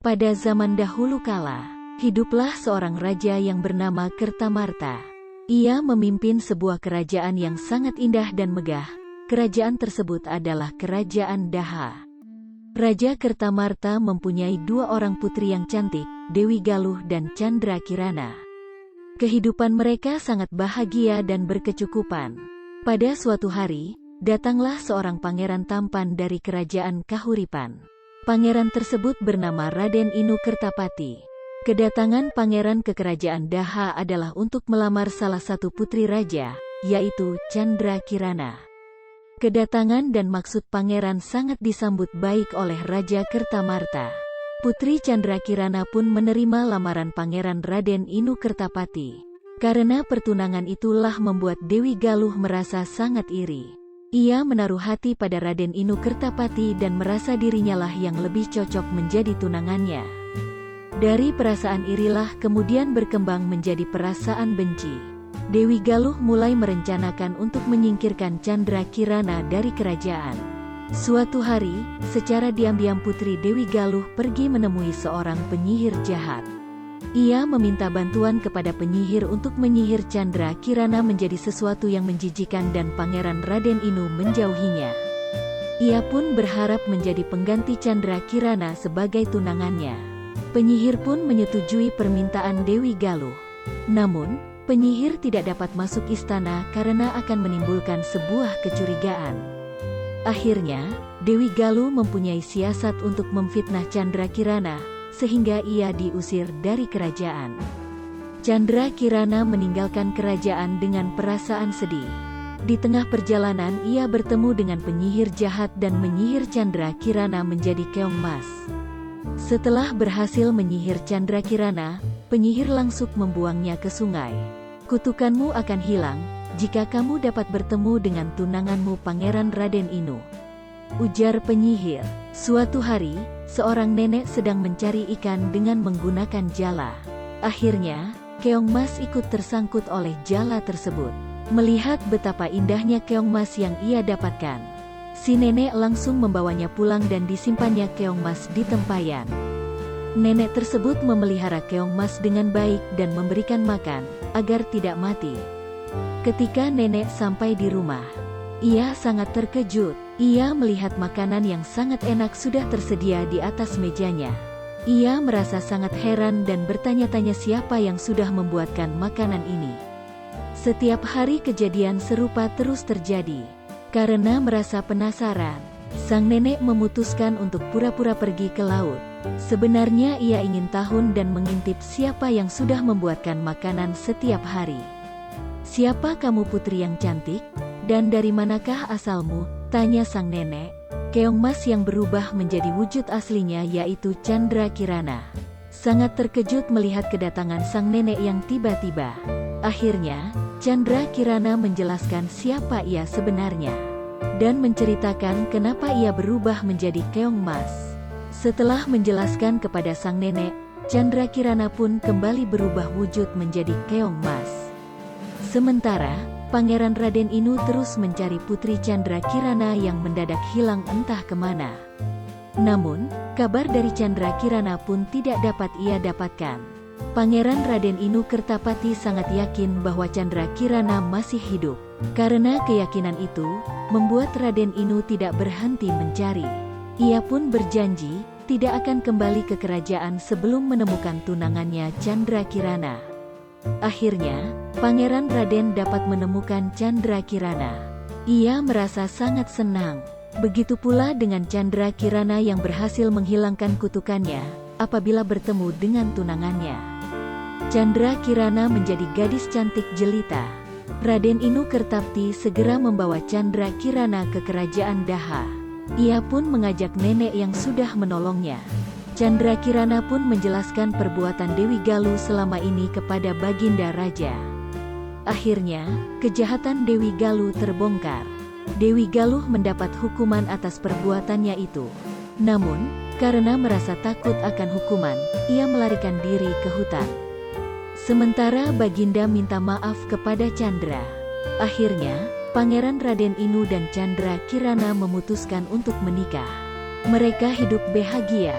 Pada zaman dahulu kala, hiduplah seorang raja yang bernama Kertamarta. Ia memimpin sebuah kerajaan yang sangat indah dan megah. Kerajaan tersebut adalah Kerajaan Daha. Raja Kertamarta mempunyai dua orang putri yang cantik, Dewi Galuh dan Candrakirana. Kehidupan mereka sangat bahagia dan berkecukupan. Pada suatu hari, datanglah seorang pangeran tampan dari kerajaan Kahuripan. Pangeran tersebut bernama Raden Inu Kertapati. Kedatangan pangeran ke kerajaan Daha adalah untuk melamar salah satu putri raja, yaitu Candrakirana. Kedatangan dan maksud pangeran sangat disambut baik oleh Raja Kertamarta. Putri Candrakirana pun menerima lamaran pangeran Raden Inu Kertapati. Karena pertunangan itulah membuat Dewi Galuh merasa sangat iri. Ia menaruh hati pada Raden Inu Kertapati dan merasa dirinya lah yang lebih cocok menjadi tunangannya. Dari perasaan irilah kemudian berkembang menjadi perasaan benci. Dewi Galuh mulai merencanakan untuk menyingkirkan Candrakirana dari kerajaan. Suatu hari, secara diam-diam putri Dewi Galuh pergi menemui seorang penyihir jahat. Ia meminta bantuan kepada penyihir untuk menyihir Candrakirana menjadi sesuatu yang menjijikan dan pangeran Raden Inu menjauhinya. Ia pun berharap menjadi pengganti Candrakirana sebagai tunangannya. Penyihir pun menyetujui permintaan Dewi Galuh. Namun, penyihir tidak dapat masuk istana karena akan menimbulkan sebuah kecurigaan. Akhirnya, Dewi Galuh mempunyai siasat untuk memfitnah Candrakirana, sehingga ia diusir dari kerajaan. Candrakirana meninggalkan kerajaan dengan perasaan sedih. Di tengah perjalanan ia bertemu dengan penyihir jahat dan menyihir Candrakirana menjadi keong mas. Setelah berhasil menyihir Candrakirana, penyihir langsung membuangnya ke sungai. Kutukanmu akan hilang, jika kamu dapat bertemu dengan tunanganmu Pangeran Raden Inu, ujar penyihir. Suatu hari, seorang nenek sedang mencari ikan dengan menggunakan jala. Akhirnya, keong mas ikut tersangkut oleh jala tersebut. Melihat betapa indahnya keong mas yang ia dapatkan, si nenek langsung membawanya pulang dan disimpannya keong mas di tempayan. Nenek tersebut memelihara keong mas dengan baik dan memberikan makan, agar tidak mati. Ketika nenek sampai di rumah, ia sangat terkejut. Ia melihat makanan yang sangat enak sudah tersedia di atas mejanya. Ia merasa sangat heran dan bertanya-tanya siapa yang sudah membuatkan makanan ini. Setiap hari kejadian serupa terus terjadi. Karena merasa penasaran, sang nenek memutuskan untuk pura-pura pergi ke laut. Sebenarnya ia ingin tahu dan mengintip siapa yang sudah membuatkan makanan setiap hari. "Siapa kamu putri yang cantik? Dan dari manakah asalmu?" tanya sang nenek. Keong mas yang berubah menjadi wujud aslinya yaitu Candrakirana sangat terkejut melihat kedatangan sang nenek yang tiba-tiba. Akhirnya, Candrakirana menjelaskan siapa ia sebenarnya dan menceritakan kenapa ia berubah menjadi keong mas. Setelah menjelaskan kepada sang nenek, Candrakirana pun kembali berubah wujud menjadi keong mas. Sementara, Pangeran Raden Inu terus mencari putri Candrakirana yang mendadak hilang entah kemana. Namun, kabar dari Candrakirana pun tidak dapat ia dapatkan. Pangeran Raden Inu Kertapati sangat yakin bahwa Candrakirana masih hidup. Karena keyakinan itu, membuat Raden Inu tidak berhenti mencari. Ia pun berjanji, tidak akan kembali ke kerajaan sebelum menemukan tunangannya Candrakirana. Akhirnya, Pangeran Raden dapat menemukan Candrakirana. Ia merasa sangat senang. Begitu pula dengan Candrakirana yang berhasil menghilangkan kutukannya, apabila bertemu dengan tunangannya. Candrakirana menjadi gadis cantik jelita. Raden Inu Kertapati segera membawa Candrakirana ke kerajaan Daha. Ia pun mengajak nenek yang sudah menolongnya. Candrakirana pun menjelaskan perbuatan Dewi Galuh selama ini kepada Baginda Raja. Akhirnya, kejahatan Dewi Galuh terbongkar. Dewi Galuh mendapat hukuman atas perbuatannya itu. Namun, karena merasa takut akan hukuman, ia melarikan diri ke hutan. Sementara Baginda minta maaf kepada Candra. Akhirnya, Pangeran Raden Inu dan Candrakirana memutuskan untuk menikah. Mereka hidup bahagia.